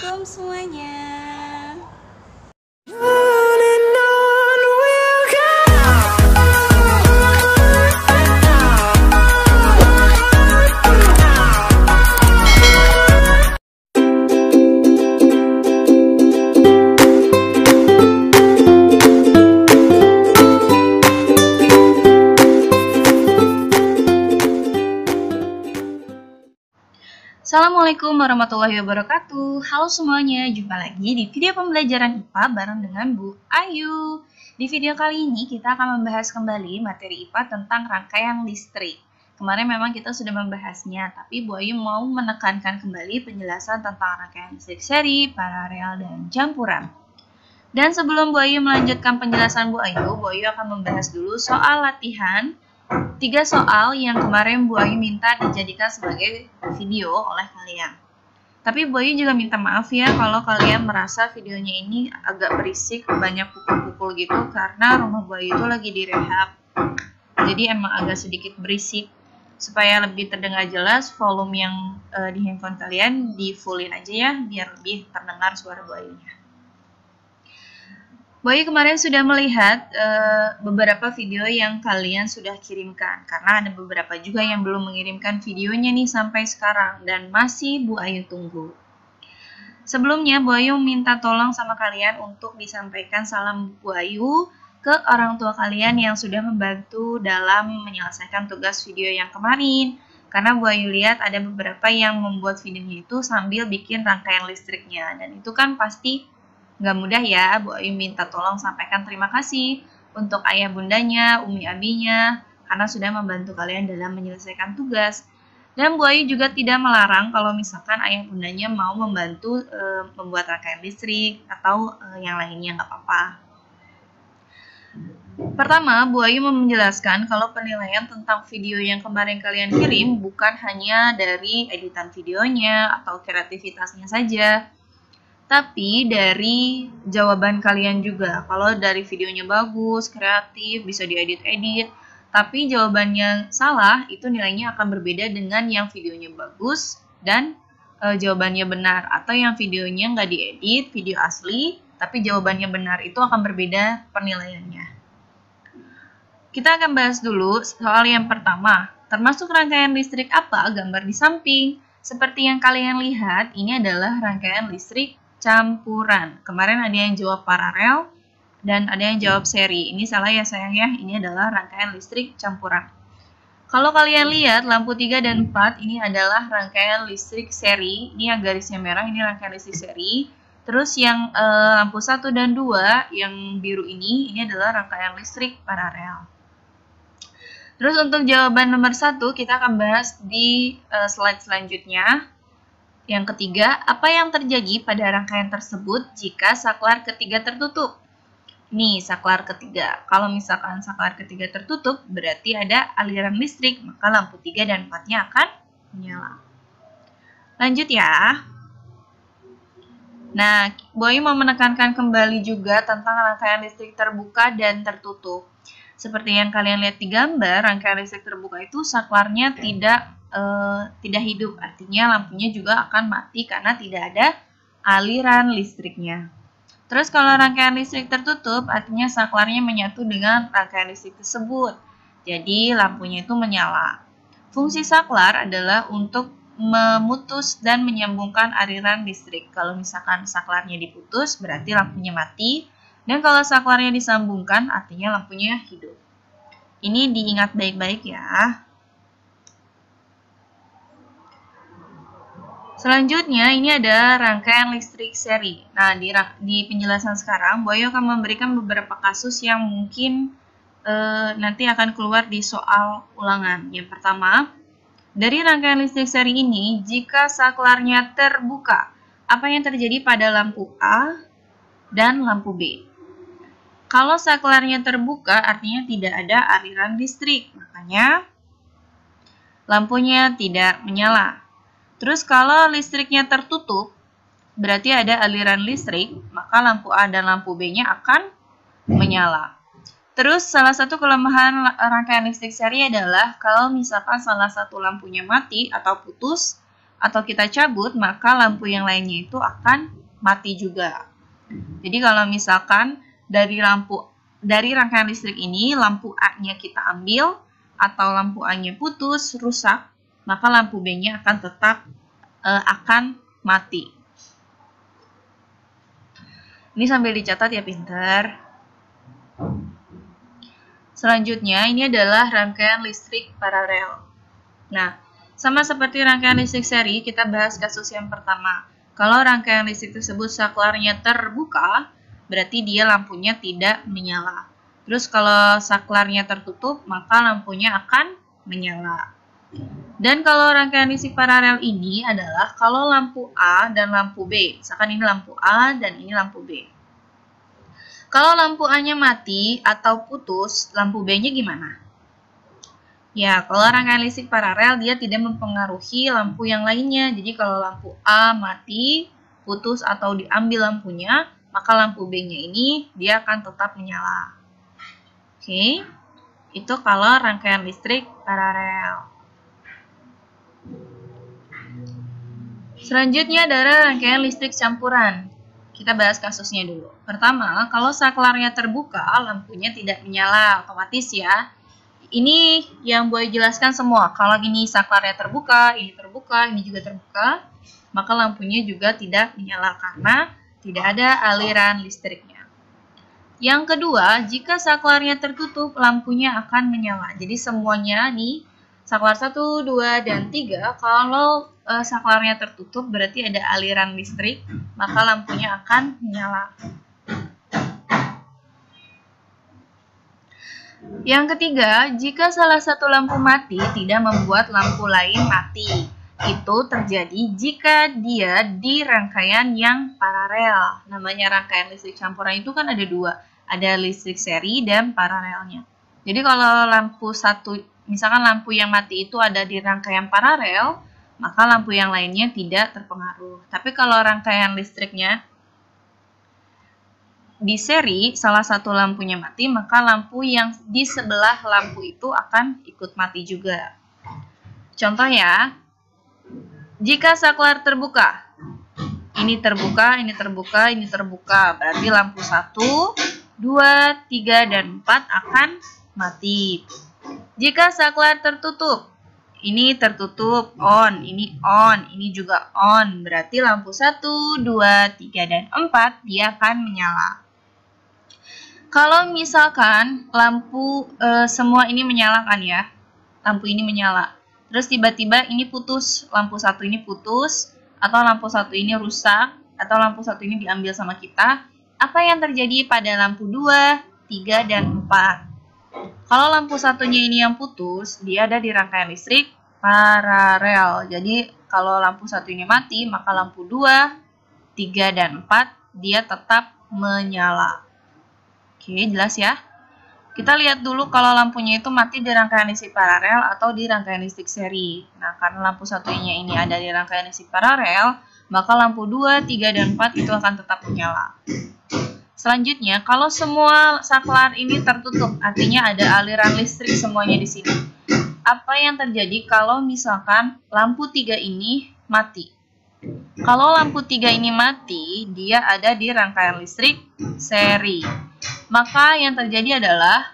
Assalamualaikum semuanya. Assalamualaikum warahmatullahi wabarakatuh. Halo semuanya, jumpa lagi di video pembelajaran IPA bareng dengan Bu Ayu. Di video kali ini kita akan membahas kembali materi IPA tentang rangkaian listrik. Kemarin memang kita sudah membahasnya, tapi Bu Ayu mau menekankan kembali penjelasan tentang rangkaian listrik seri, paralel, dan campuran. Dan sebelum Bu Ayu melanjutkan penjelasan Bu Ayu akan membahas dulu soal latihan 3 soal yang kemarin Bu Ayu minta dijadikan sebagai video oleh kalian. Tapi Bu Ayu juga minta maaf ya kalau kalian merasa videonya ini agak berisik, banyak pukul-pukul gitu, karena rumah Bu Ayu itu lagi direhab. Jadi emang agak sedikit berisik. Supaya lebih terdengar jelas, volume yang di handphone kalian di fullin aja ya, biar lebih terdengar suara Bu Ayunya. Bu Ayu kemarin sudah melihat beberapa video yang kalian sudah kirimkan, karena ada beberapa juga yang belum mengirimkan videonya nih sampai sekarang, dan masih Bu Ayu tunggu. Sebelumnya Bu Ayu minta tolong sama kalian untuk disampaikan salam Bu Ayu ke orang tua kalian yang sudah membantu dalam menyelesaikan tugas video yang kemarin, karena Bu Ayu lihat ada beberapa yang membuat videonya itu sambil bikin rangkaian listriknya, dan itu kan pasti nggak mudah ya. Bu Ayu minta tolong sampaikan terima kasih untuk ayah bundanya, umi abinya, karena sudah membantu kalian dalam menyelesaikan tugas. Dan Bu Ayu juga tidak melarang kalau misalkan ayah bundanya mau membantu membuat rangkaian listrik atau yang lainnya, nggak apa-apa. Pertama, Bu Ayu mau menjelaskan kalau penilaian tentang video yang kemarin kalian kirim bukan hanya dari editan videonya atau kreativitasnya saja, tapi dari jawaban kalian juga. Kalau dari videonya bagus, kreatif, bisa diedit-edit, tapi jawabannya salah, itu nilainya akan berbeda dengan yang videonya bagus dan jawabannya benar. Atau yang videonya nggak diedit, video asli, tapi jawabannya benar, itu akan berbeda penilaiannya. Kita akan bahas dulu soal yang pertama. Termasuk rangkaian listrik apa? Gambar di samping. Seperti yang kalian lihat, ini adalah rangkaian listrik campuran. Kemarin ada yang jawab paralel dan ada yang jawab seri. Ini salah ya sayang ya, ini adalah rangkaian listrik campuran. Kalau kalian lihat lampu 3 dan 4 ini adalah rangkaian listrik seri. Ini yang garisnya merah, ini rangkaian listrik seri. Terus yang lampu 1 dan 2 yang biru ini adalah rangkaian listrik paralel. Terus untuk jawaban nomor 1 kita akan bahas di slide selanjutnya. Yang ketiga, apa yang terjadi pada rangkaian tersebut jika saklar ketiga tertutup? Nih, saklar ketiga. Kalau misalkan saklar ketiga tertutup, berarti ada aliran listrik, maka lampu 3 dan 4-nya akan menyala. Lanjut ya. Nah, Bu Ayu mau menekankan kembali juga tentang rangkaian listrik terbuka dan tertutup. Seperti yang kalian lihat di gambar, rangkaian listrik terbuka itu saklarnya tidak hidup, artinya lampunya juga akan mati karena tidak ada aliran listriknya. Terus kalau rangkaian listrik tertutup, artinya saklarnya menyatu dengan rangkaian listrik tersebut, jadi lampunya itu menyala. Fungsi saklar adalah untuk memutus dan menyambungkan aliran listrik. Kalau misalkan saklarnya diputus, berarti lampunya mati, dan kalau saklarnya disambungkan, artinya lampunya hidup. Ini diingat baik-baik ya. Selanjutnya, ini ada rangkaian listrik seri. Nah, di penjelasan sekarang, Bu Ayu akan memberikan beberapa kasus yang mungkin nanti akan keluar di soal ulangan. Yang pertama, dari rangkaian listrik seri ini, jika saklarnya terbuka, apa yang terjadi pada lampu A dan lampu B? Kalau saklarnya terbuka, artinya tidak ada aliran listrik, makanya lampunya tidak menyala. Terus kalau listriknya tertutup, berarti ada aliran listrik, maka lampu A dan lampu B-nya akan menyala. Terus salah satu kelemahan rangkaian listrik seri adalah kalau misalkan salah satu lampunya mati atau putus, atau kita cabut, maka lampu yang lainnya itu akan mati juga. Jadi kalau misalkan dari rangkaian listrik ini lampu A-nya kita ambil atau lampu A-nya putus, rusak, maka lampu B-nya akan tetap akan mati. Ini sambil dicatat ya pinter. Selanjutnya ini adalah rangkaian listrik paralel. Nah, sama seperti rangkaian listrik seri, kita bahas kasus yang pertama. Kalau rangkaian listrik tersebut saklarnya terbuka, berarti dia lampunya tidak menyala. Terus kalau saklarnya tertutup, maka lampunya akan menyala. Dan kalau rangkaian listrik paralel ini adalah kalau lampu A dan lampu B. Misalkan ini lampu A dan ini lampu B. Kalau lampu A-nya mati atau putus, lampu B-nya gimana? Ya, kalau rangkaian listrik paralel dia tidak mempengaruhi lampu yang lainnya. Jadi kalau lampu A mati, putus atau diambil lampunya, maka lampu B-nya ini dia akan tetap menyala. Oke, itu kalau rangkaian listrik paralel. Selanjutnya adalah rangkaian listrik campuran. Kita bahas kasusnya dulu. Pertama, kalau saklarnya terbuka, lampunya tidak menyala otomatis ya. Ini yang boleh jelaskan semua. Kalau ini saklarnya terbuka, ini juga terbuka, maka lampunya juga tidak menyala karena tidak ada aliran listriknya. Yang kedua, jika saklarnya tertutup, lampunya akan menyala. Jadi semuanya nih, saklar 1, 2, dan 3, kalau saklarnya tertutup berarti ada aliran listrik, maka lampunya akan menyala. Yang ketiga, jika salah satu lampu mati tidak membuat lampu lain mati. Itu terjadi jika dia di rangkaian yang paralel. Namanya rangkaian listrik campuran itu kan ada dua. Ada listrik seri dan paralelnya. Jadi kalau lampu satu, misalkan lampu yang mati itu ada di rangkaian paralel, maka lampu yang lainnya tidak terpengaruh. Tapi kalau rangkaian listriknya di seri, salah satu lampunya mati, maka lampu yang di sebelah lampu itu akan ikut mati juga. Contoh ya, jika saklar terbuka, ini terbuka, ini terbuka, ini terbuka, berarti lampu 1, 2, 3, dan 4 akan mati. Jika saklar tertutup, ini tertutup, ini juga on, berarti lampu 1, 2, 3, dan 4 dia akan menyala. Kalau misalkan lampu semua ini menyalakan ya, lampu ini menyala, terus tiba-tiba ini putus, lampu 1 ini putus, atau lampu 1 ini rusak, atau lampu 1 ini diambil sama kita, apa yang terjadi pada lampu 2, 3, dan 4? Kalau lampu satunya ini yang putus, dia ada di rangkaian listrik paralel. Jadi kalau lampu 1 ini mati, maka lampu 2, 3, dan 4 dia tetap menyala. Oke, jelas ya? Kita lihat dulu kalau lampunya itu mati di rangkaian listrik paralel atau di rangkaian listrik seri. Nah, karena lampu satunya ini ada di rangkaian listrik paralel, maka lampu 2, 3, dan 4 itu akan tetap menyala. Selanjutnya, kalau semua saklar ini tertutup, artinya ada aliran listrik semuanya di sini. Apa yang terjadi kalau misalkan lampu 3 ini mati? Kalau lampu 3 ini mati, dia ada di rangkaian listrik seri. Maka yang terjadi adalah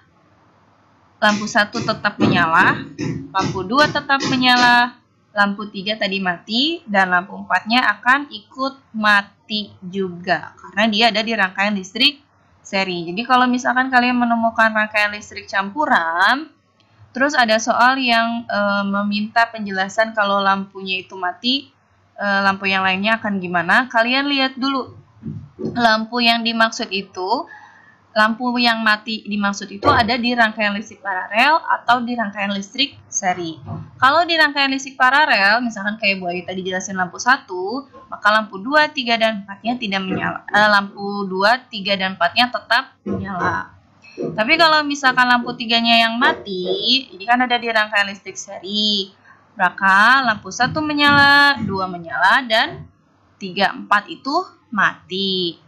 lampu 1 tetap menyala, lampu 2 tetap menyala, lampu 3 tadi mati, dan lampu 4-nya akan ikut mati juga. Karena dia ada di rangkaian listrik seri. Jadi kalau misalkan kalian menemukan rangkaian listrik campuran, terus ada soal yang meminta penjelasan kalau lampunya itu mati, lampu yang lainnya akan gimana? Kalian lihat dulu lampu yang dimaksud itu. Lampu yang mati dimaksud itu ada di rangkaian listrik paralel atau di rangkaian listrik seri. Kalau di rangkaian listrik paralel, misalkan kayak Bu Ayu tadi jelasin lampu 1, maka lampu 2, 3, dan 4-nya tidak menyala. Lampu 2, 3, dan 4-nya tetap menyala. Tapi kalau misalkan lampu 3-nya yang mati, ini kan ada di rangkaian listrik seri. Maka lampu 1 menyala, 2 menyala, dan 3, 4 itu mati.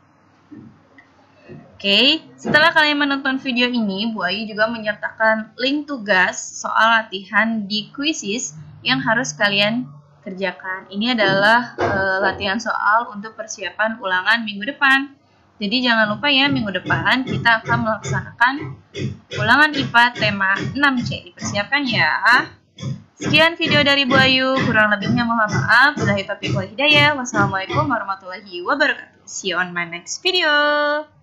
Oke, setelah kalian menonton video ini, Bu Ayu juga menyertakan link tugas soal latihan di Quizzes yang harus kalian kerjakan. Ini adalah latihan soal untuk persiapan ulangan minggu depan. Jadi jangan lupa ya, minggu depan kita akan melaksanakan ulangan IPA tema 6C. Dipersiapkan ya. Sekian video dari Bu Ayu, kurang lebihnya mohon maaf. Billahi taufiq wal hidayah. Wassalamualaikum warahmatullahi wabarakatuh. See you on my next video.